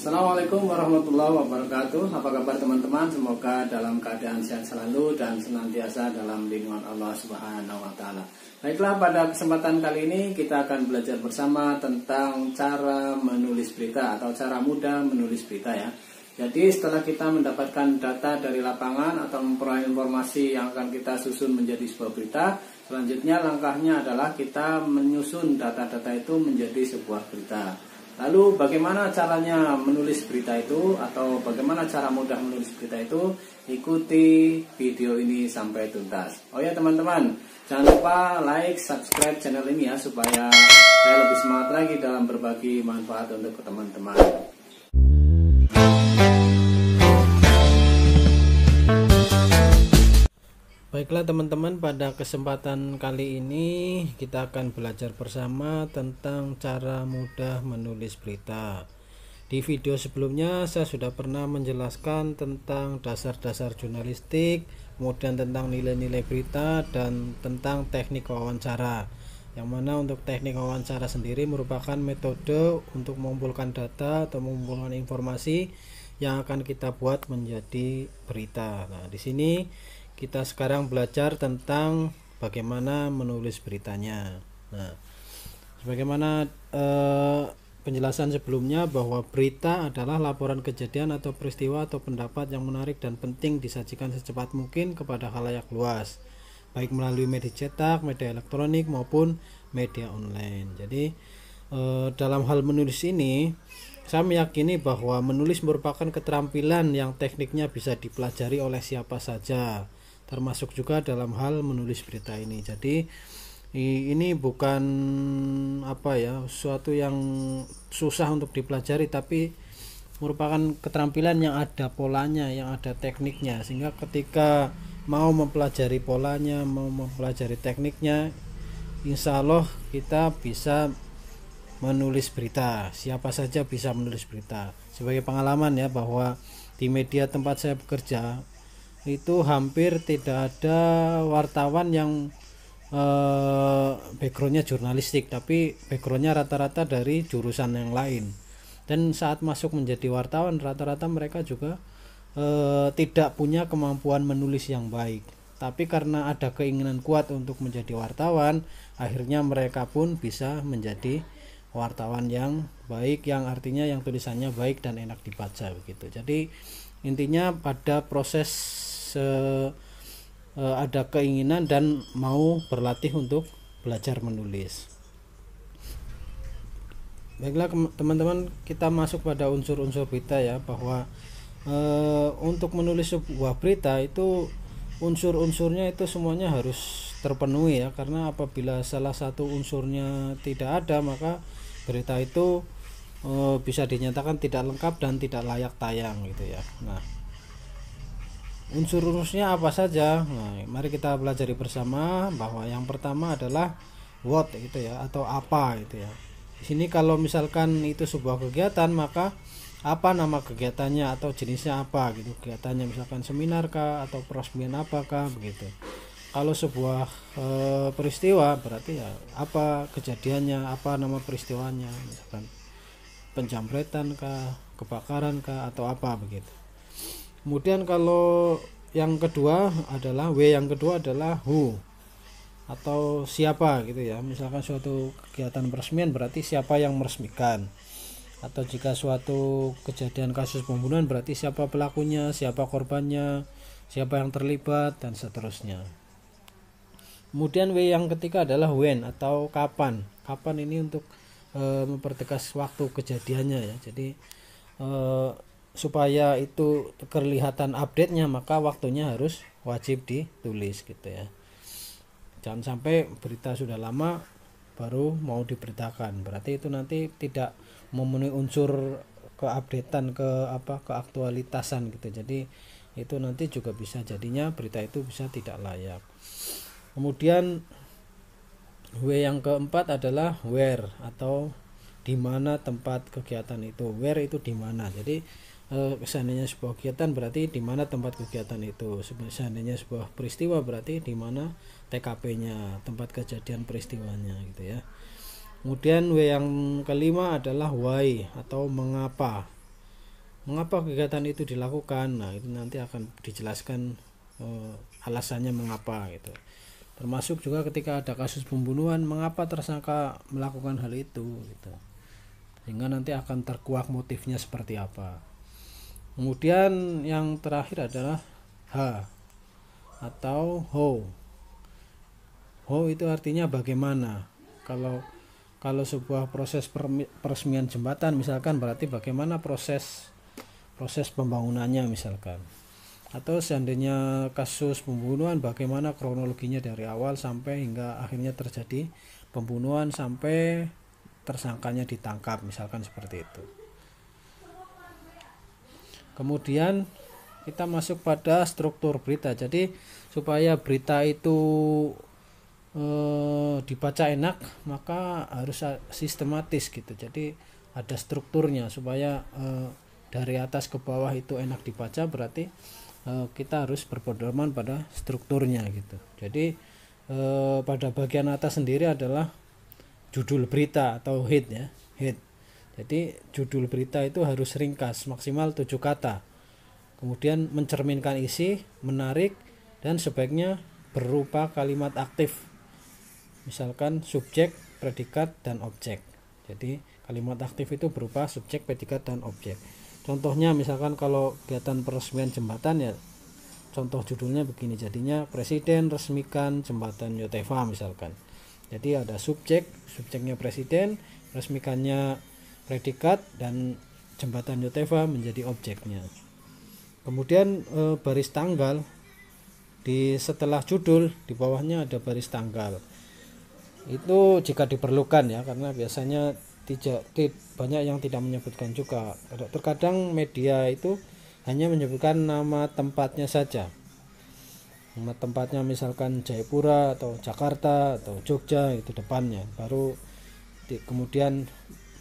Assalamualaikum warahmatullahi wabarakatuh. Apa kabar teman-teman? Semoga dalam keadaan sehat selalu dan senantiasa dalam lindungan Allah Subhanahu wa taala. Baiklah, pada kesempatan kali ini kita akan belajar bersama tentang cara menulis berita atau cara mudah menulis berita ya. Jadi setelah kita mendapatkan data dari lapangan atau memperoleh informasi yang akan kita susun menjadi sebuah berita, selanjutnya langkahnya adalah kita menyusun data-data itu menjadi sebuah berita. Lalu bagaimana caranya menulis berita itu atau bagaimana cara mudah menulis berita itu? Ikuti video ini sampai tuntas. Oh ya teman-teman, jangan lupa like, subscribe channel ini ya, supaya saya lebih semangat lagi dalam berbagi manfaat untuk teman-teman. Baiklah teman-teman, pada kesempatan kali ini kita akan belajar bersama tentang cara mudah menulis berita. Di video sebelumnya saya sudah pernah menjelaskan tentang dasar-dasar jurnalistik, kemudian tentang nilai-nilai berita dan tentang teknik wawancara. Yang mana untuk teknik wawancara sendiri merupakan metode untuk mengumpulkan data atau mengumpulkan informasi yang akan kita buat menjadi berita. Nah, di sini kita sekarang belajar tentang bagaimana menulis beritanya. Nah, sebagaimana penjelasan sebelumnya bahwa berita adalah laporan kejadian atau peristiwa atau pendapat yang menarik dan penting disajikan secepat mungkin kepada khalayak luas, baik melalui media cetak, media elektronik maupun media online. Jadi dalam hal menulis ini, saya meyakini bahwa menulis merupakan keterampilan yang tekniknya bisa dipelajari oleh siapa saja, termasuk juga dalam hal menulis berita ini. Jadi ini bukan suatu yang susah untuk dipelajari, tapi merupakan keterampilan yang ada polanya, yang ada tekniknya, sehingga ketika mau mempelajari polanya, mau mempelajari tekniknya, insya Allah kita bisa menulis berita. Siapa saja bisa menulis berita. Sebagai pengalaman ya, bahwa di media tempat saya bekerja itu hampir tidak ada wartawan yang backgroundnya jurnalistik, tapi backgroundnya rata-rata dari jurusan yang lain. Dan saat masuk menjadi wartawan, rata-rata mereka juga tidak punya kemampuan menulis yang baik, tapi karena ada keinginan kuat untuk menjadi wartawan, akhirnya mereka pun bisa menjadi wartawan yang baik, yang artinya yang tulisannya baik dan enak dibaca begitu. Jadi intinya pada proses ada keinginan dan mau berlatih untuk belajar menulis. Baiklah teman-teman, kita masuk pada unsur-unsur berita ya, bahwa untuk menulis sebuah berita itu unsur-unsurnya itu semuanya harus terpenuhi ya, karena apabila salah satu unsurnya tidak ada, maka berita itu bisa dinyatakan tidak lengkap dan tidak layak tayang gitu ya. Nah, unsur-unsurnya apa saja? Nah, mari kita pelajari bersama, bahwa yang pertama adalah what gitu ya, atau apa gitu ya. Di sini kalau misalkan itu sebuah kegiatan, maka apa nama kegiatannya atau jenisnya apa gitu. Kegiatannya misalkan seminar kah atau peresmian apakah begitu. Kalau sebuah peristiwa berarti ya apa kejadiannya, apa nama peristiwanya, misalkan penjamretan kah, kebakaran kah, atau apa begitu. Kemudian kalau yang kedua adalah yang kedua adalah who atau siapa gitu ya. Misalkan suatu kegiatan peresmian berarti siapa yang meresmikan, atau jika suatu kejadian kasus pembunuhan berarti siapa pelakunya, siapa korbannya, siapa yang terlibat, dan seterusnya. Kemudian yang ketiga adalah when atau kapan. Kapan ini untuk mempertegas waktu kejadiannya ya. Jadi supaya itu kelihatan update-nya, maka waktunya harus wajib ditulis gitu ya. Jangan sampai berita sudah lama baru mau diberitakan, berarti itu nanti tidak memenuhi unsur keupdatean, keaktualitasan gitu. Jadi itu nanti juga bisa jadinya berita itu bisa tidak layak. Kemudian yang keempat adalah where atau di mana tempat kegiatan itu. Where itu di mana. Jadi seandainya sebuah kegiatan berarti di mana tempat kegiatan itu. Seandainya sebuah peristiwa berarti di mana TKP-nya, tempat kejadian peristiwanya gitu ya. Kemudian yang kelima adalah why atau mengapa. Mengapa kegiatan itu dilakukan? Nah, itu nanti akan dijelaskan alasannya mengapa gitu. Termasuk juga ketika ada kasus pembunuhan, mengapa tersangka melakukan hal itu gitu. Sehingga nanti akan terkuak motifnya seperti apa. Kemudian yang terakhir adalah H atau how. How itu artinya bagaimana. Kalau sebuah proses peresmian jembatan misalkan, berarti bagaimana proses pembangunannya misalkan. Atau seandainya kasus pembunuhan, bagaimana kronologinya dari awal sampai hingga akhirnya terjadi pembunuhan sampai tersangkanya ditangkap misalkan, seperti itu. Kemudian kita masuk pada struktur berita. Jadi supaya berita itu dibaca enak, maka harus sistematis gitu. Jadi ada strukturnya supaya dari atas ke bawah itu enak dibaca, berarti kita harus berpedoman pada strukturnya gitu. Jadi pada bagian atas sendiri adalah judul berita atau head ya, head. Jadi judul berita itu harus ringkas, maksimal 7 kata. Kemudian mencerminkan isi, menarik, dan sebaiknya berupa kalimat aktif. Misalkan subjek, predikat, dan objek. Jadi kalimat aktif itu berupa subjek, predikat, dan objek. Contohnya misalkan kalau kegiatan peresmian jembatan ya, contoh judulnya begini, jadinya Presiden resmikan jembatan Yotefa misalkan. Jadi ada subjeknya Presiden, resmikannya predikat, dan jembatan Yotefa menjadi objeknya. Kemudian baris tanggal di setelah judul, di bawahnya ada baris tanggal. Itu jika diperlukan ya, karena biasanya banyak yang tidak menyebutkan juga. Terkadang media itu hanya menyebutkan nama tempatnya saja. Nama tempatnya misalkan Jayapura atau Jakarta atau Jogja, itu depannya. Baru kemudian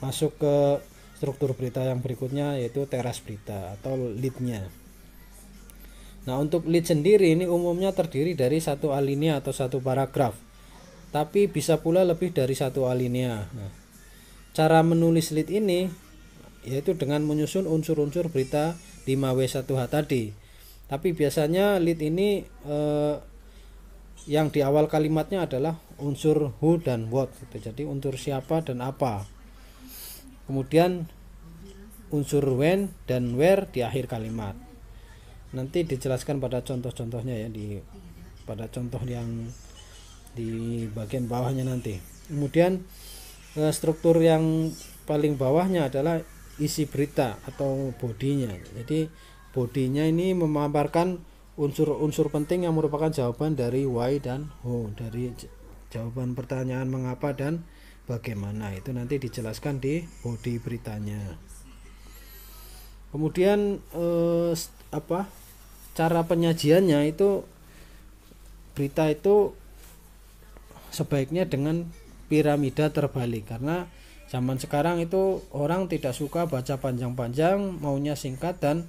masuk ke struktur berita yang berikutnya, yaitu teras berita atau lead-nya. Nah, untuk lead sendiri ini umumnya terdiri dari satu alinea atau satu paragraf, tapi bisa pula lebih dari satu alinea. Nah, cara menulis lead ini yaitu dengan menyusun unsur-unsur berita 5W1H tadi. Tapi biasanya lead ini yang di awal kalimatnya adalah unsur who dan what gitu. Jadi unsur siapa dan apa. Kemudian unsur when dan where di akhir kalimat. Nanti dijelaskan pada contoh-contohnya ya, pada contoh yang di bagian bawahnya nanti. Kemudian struktur yang paling bawahnya adalah isi berita atau bodinya. Jadi bodinya ini memaparkan unsur-unsur penting yang merupakan jawaban dari why dan how, dari jawaban pertanyaan mengapa dan bagaimana. Itu nanti dijelaskan di bodi beritanya. Kemudian cara penyajiannya itu, berita itu sebaiknya dengan piramida terbalik, karena zaman sekarang itu orang tidak suka baca panjang-panjang, maunya singkat dan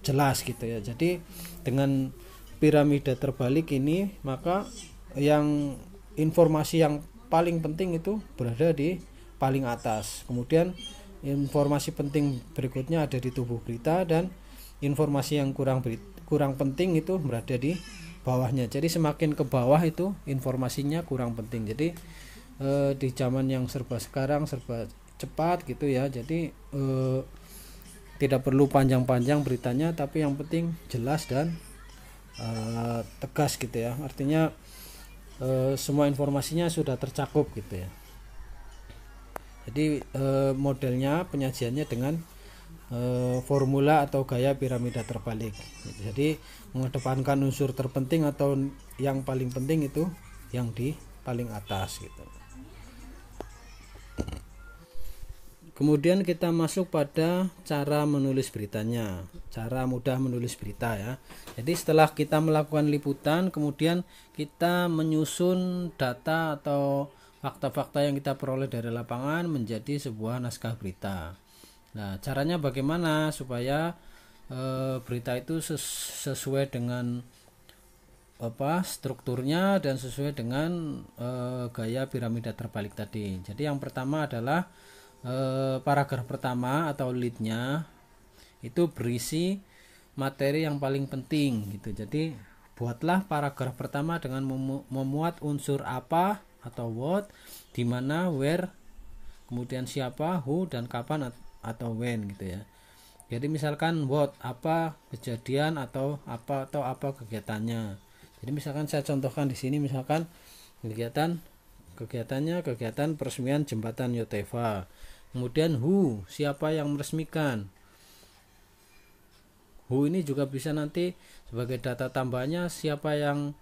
jelas gitu ya. Jadi dengan piramida terbalik ini, maka yang informasi yang paling penting itu berada di paling atas. Kemudian informasi penting berikutnya ada di tubuh berita, dan informasi yang kurang penting itu berada di bawahnya. Jadi semakin ke bawah itu informasinya kurang penting. Jadi di zaman yang serba cepat gitu ya, jadi tidak perlu panjang-panjang beritanya, tapi yang penting jelas dan tegas gitu ya. Artinya semua informasinya sudah tercakup gitu ya. Jadi modelnya penyajiannya dengan formula atau gaya piramida terbalik. Jadi mengedepankan unsur terpenting atau yang paling penting itu yang di paling atas gitu. Kemudian kita masuk pada cara menulis beritanya, cara mudah menulis berita ya. Jadi setelah kita melakukan liputan, kemudian kita menyusun data atau fakta-fakta yang kita peroleh dari lapangan menjadi sebuah naskah berita. Nah, caranya bagaimana supaya berita itu sesuai dengan strukturnya dan sesuai dengan gaya piramida terbalik tadi. Jadi yang pertama adalah paragraf pertama atau lead-nya itu berisi materi yang paling penting gitu. Jadi buatlah paragraf pertama dengan memuat unsur apa atau what, di mana, where, kemudian siapa, who, dan kapan atau when gitu ya. Jadi misalkan what, apa kejadian atau apa kegiatannya. Jadi misalkan saya contohkan di sini, misalkan kegiatan peresmian jembatan Yotefa. Kemudian who, siapa yang meresmikan. Who ini juga bisa nanti sebagai data tambahannya, siapa yang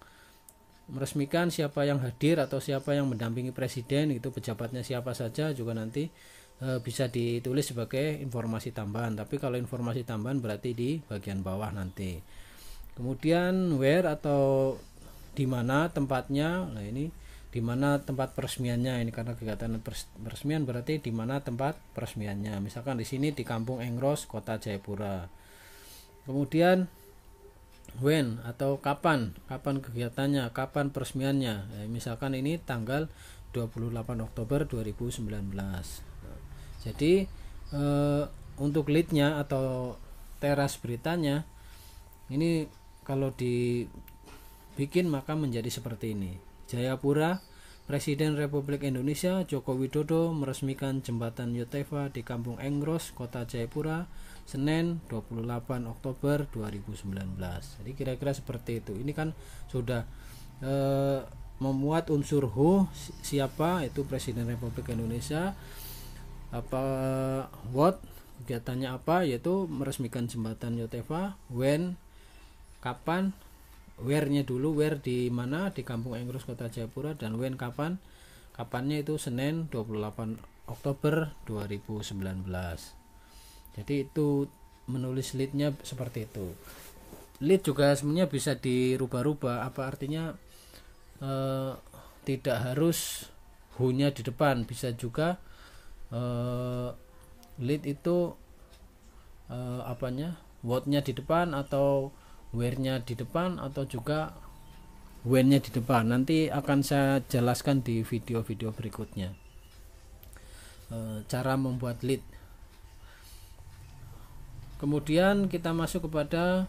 meresmikan, siapa yang hadir atau siapa yang mendampingi presiden, itu pejabatnya siapa saja juga nanti bisa ditulis sebagai informasi tambahan. Tapi kalau informasi tambahan berarti di bagian bawah nanti. Kemudian where atau di mana tempatnya. Nah ini di mana tempat peresmiannya, ini karena kegiatan peresmian berarti di mana tempat peresmiannya. Misalkan di sini di Kampung Engros, Kota Jayapura. Kemudian when atau kapan kegiatannya, kapan peresmiannya. Misalkan ini tanggal 28 Oktober 2019. Jadi untuk leadnya atau teras beritanya ini kalau dibikin maka menjadi seperti ini. Jayapura, Presiden Republik Indonesia Joko Widodo meresmikan jembatan Yotefa di Kampung Engros, Kota Jayapura, Senin 28 Oktober 2019. Jadi kira-kira seperti itu. Ini kan sudah memuat unsur who, siapa, itu Presiden Republik Indonesia, apa, what, kegiatannya apa, yaitu meresmikan jembatan Yotefa, when, kapan, where-nya dulu, where di mana, di Kampung Engros Kota Jayapura, dan when kapannya itu Senin 28 Oktober 2019. Jadi itu menulis lead-nya seperti itu. Lead juga sebenarnya bisa dirubah-rubah, apa artinya tidak harus who-nya di depan, bisa juga lead itu what-nya di depan atau where-nya di depan atau juga when-nya di depan. Nanti akan saya jelaskan di video-video berikutnya cara membuat lead. Kemudian kita masuk kepada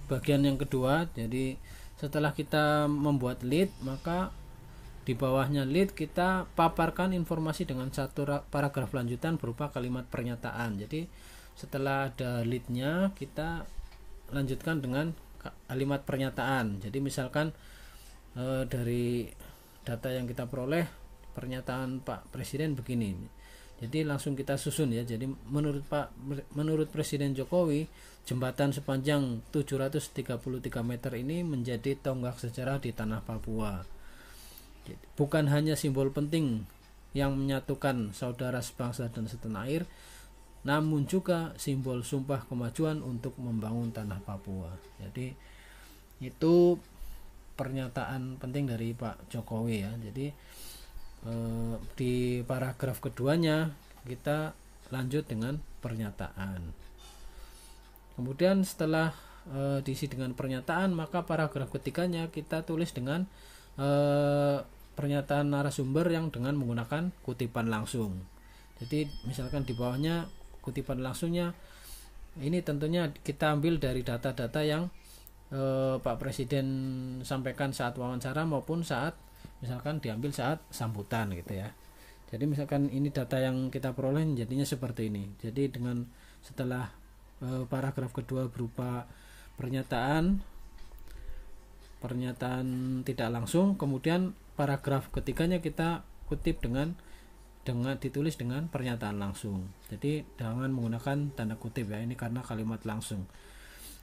bagian yang kedua. Jadi setelah kita membuat lead, maka di bawahnya lead kita paparkan informasi dengan satu paragraf lanjutan berupa kalimat pernyataan. Jadi setelah ada leadnya kita lanjutkan dengan kalimat pernyataan. Jadi misalkan dari data yang kita peroleh, pernyataan Pak Presiden begini, jadi langsung kita susun ya. Jadi menurut Presiden Jokowi, jembatan sepanjang 733 meter ini menjadi tonggak sejarah di tanah Papua. Bukan hanya simbol penting yang menyatukan saudara sebangsa dan setanah air, namun juga simbol sumpah kemajuan untuk membangun tanah Papua. Jadi itu pernyataan penting dari Pak Jokowi ya. Jadi di paragraf keduanya kita lanjut dengan pernyataan. Kemudian setelah diisi dengan pernyataan, maka paragraf ketiganya kita tulis dengan pernyataan narasumber yang dengan menggunakan kutipan langsung. Jadi misalkan di bawahnya kutipan langsungnya ini tentunya kita ambil dari data-data yang Pak Presiden sampaikan saat wawancara maupun saat misalkan diambil saat sambutan gitu ya. Jadi misalkan ini data yang kita peroleh jadinya seperti ini. Jadi dengan setelah paragraf kedua berupa pernyataan tidak langsung, kemudian paragraf ketiganya kita kutip dengan ditulis dengan pernyataan langsung. Jadi jangan menggunakan tanda kutip ya, ini karena kalimat langsung.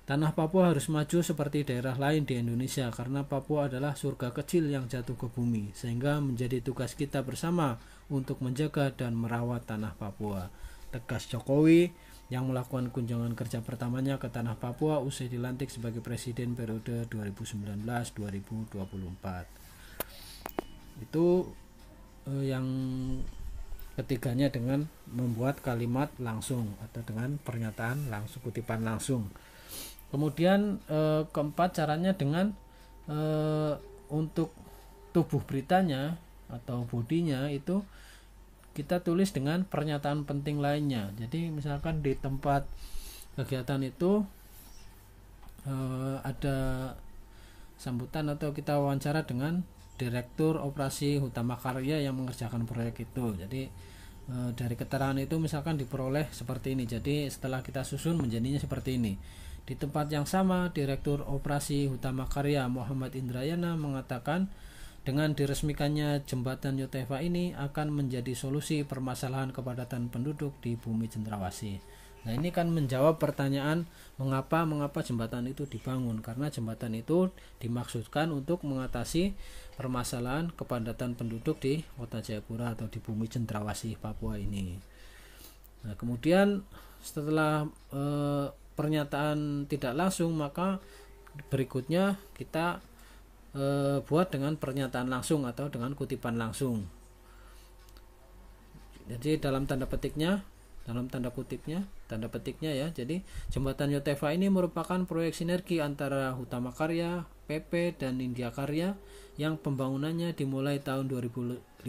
Tanah Papua harus maju seperti daerah lain di Indonesia karena Papua adalah surga kecil yang jatuh ke bumi, sehingga menjadi tugas kita bersama untuk menjaga dan merawat tanah Papua, tegas Jokowi yang melakukan kunjungan kerja pertamanya ke tanah Papua usai dilantik sebagai presiden periode 2019-2024. Itu yang ketiganya dengan membuat kalimat langsung atau dengan pernyataan langsung, kutipan langsung. Kemudian keempat caranya dengan untuk tubuh beritanya atau bodinya itu kita tulis dengan pernyataan penting lainnya. Jadi misalkan di tempat kegiatan itu ada sambutan atau kita wawancara dengan Direktur Operasi Hutama Karya yang mengerjakan proyek itu. Jadi dari keterangan itu misalkan diperoleh seperti ini. Jadi setelah kita susun menjadinya seperti ini. Di tempat yang sama, Direktur Operasi Hutama Karya Muhammad Indrayana mengatakan dengan diresmikannya jembatan Yotefa ini akan menjadi solusi permasalahan kepadatan penduduk di bumi Cendrawasih. Nah, ini kan menjawab pertanyaan mengapa jembatan itu dibangun, karena jembatan itu dimaksudkan untuk mengatasi permasalahan kepadatan penduduk di Kota Jayapura atau di bumi Cendrawasih Papua ini. Nah, kemudian setelah pernyataan tidak langsung, maka berikutnya kita buat dengan pernyataan langsung atau dengan kutipan langsung. Jadi dalam tanda petiknya ya. Jadi jembatan Yotefa ini merupakan proyek sinergi antara Hutama Karya, PP dan India Karya yang pembangunannya dimulai tahun 2015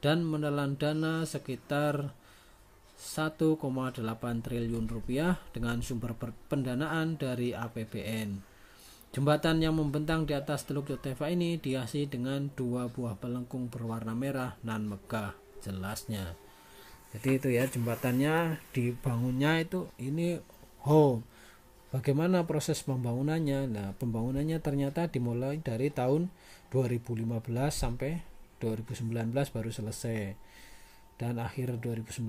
dan menelan dana sekitar 1,8 triliun rupiah dengan sumber pendanaan dari APBN. Jembatan yang membentang di atas Teluk Yotefa ini dihiasi dengan 2 buah pelengkung berwarna merah nan megah, jelasnya. Jadi itu ya, jembatannya dibangunnya itu ini bagaimana proses pembangunannya. Nah, pembangunannya ternyata dimulai dari tahun 2015 sampai 2019 baru selesai. Dan akhir 2019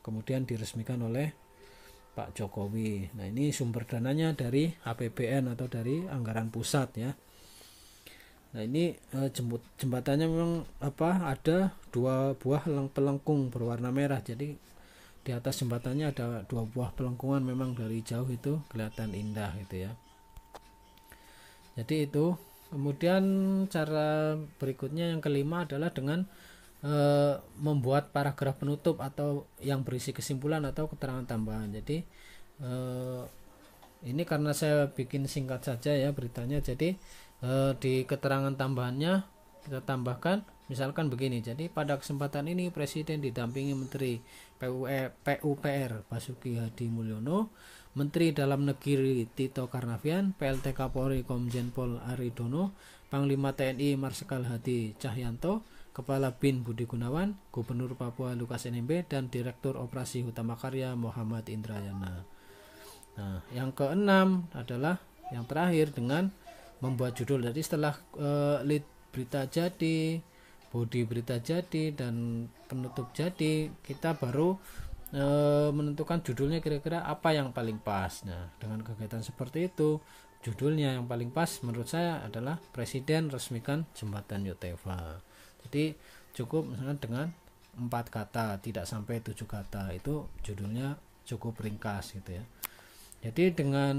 kemudian diresmikan oleh Pak Jokowi. Nah, ini sumber dananya dari APBN atau dari anggaran pusat ya. Nah, ini jembatannya memang ada 2 buah pelengkung berwarna merah. Jadi di atas jembatannya ada 2 buah pelengkungan, memang dari jauh itu kelihatan indah gitu ya. Jadi itu. Kemudian cara berikutnya yang kelima adalah dengan membuat paragraf penutup atau yang berisi kesimpulan atau keterangan tambahan. Jadi ini karena saya bikin singkat saja ya beritanya. Jadi di keterangan tambahannya kita tambahkan misalkan begini. Jadi pada kesempatan ini Presiden didampingi Menteri PUPR Basuki Hadi Mulyono, Menteri Dalam Negeri Tito Karnavian, PLT Kapolri Komjen Pol Aridono, Panglima TNI Marsikal Hadi Cahyanto, Kepala BIN Budi Gunawan, Gubernur Papua Lukas NMB, dan Direktur Operasi Hutama Karya Muhammad Indrayana. Nah, yang keenam adalah yang terakhir dengan membuat judul. Jadi setelah lead berita jadi, body berita jadi, dan penutup jadi, kita baru menentukan judulnya kira-kira apa yang paling pas. Nah, dengan kegiatan seperti itu, judulnya yang paling pas menurut saya adalah Presiden Resmikan Jembatan Yotefa. Jadi cukup misalnya dengan 4 kata, tidak sampai 7 kata, itu judulnya cukup ringkas gitu ya. Jadi dengan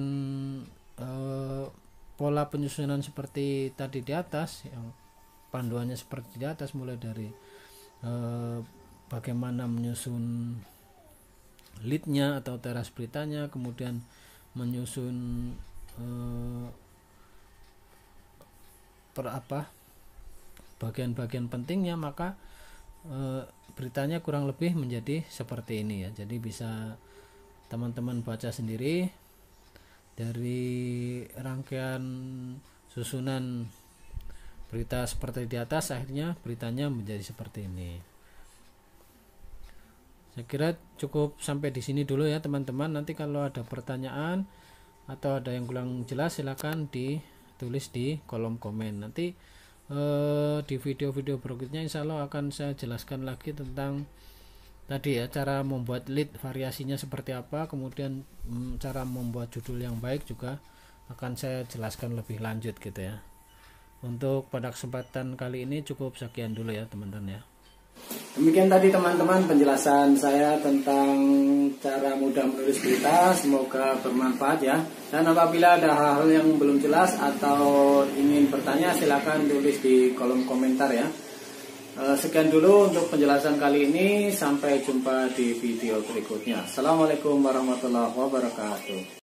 pola penyusunan seperti tadi di atas, yang panduannya seperti di atas, mulai dari bagaimana menyusun leadnya atau teras beritanya, kemudian menyusun bagian-bagian pentingnya, maka beritanya kurang lebih menjadi seperti ini ya. Jadi bisa teman-teman baca sendiri dari rangkaian susunan berita seperti di atas, akhirnya beritanya menjadi seperti ini. Saya kira cukup sampai di sini dulu ya teman-teman. Nanti kalau ada pertanyaan atau ada yang kurang jelas silakan ditulis di kolom komen. Nanti di video-video berikutnya insya Allah akan saya jelaskan lagi tentang tadi ya, cara membuat lead, variasinya seperti apa, kemudian cara membuat judul yang baik juga akan saya jelaskan lebih lanjut gitu ya. Untuk pada kesempatan kali ini cukup sekian dulu ya teman-teman ya. Demikian tadi teman-teman penjelasan saya tentang cara mudah menulis berita, semoga bermanfaat ya. Dan apabila ada hal-hal yang belum jelas atau ingin bertanya silakan tulis di kolom komentar ya. Sekian dulu untuk penjelasan kali ini, sampai jumpa di video berikutnya. Assalamualaikum warahmatullahi wabarakatuh.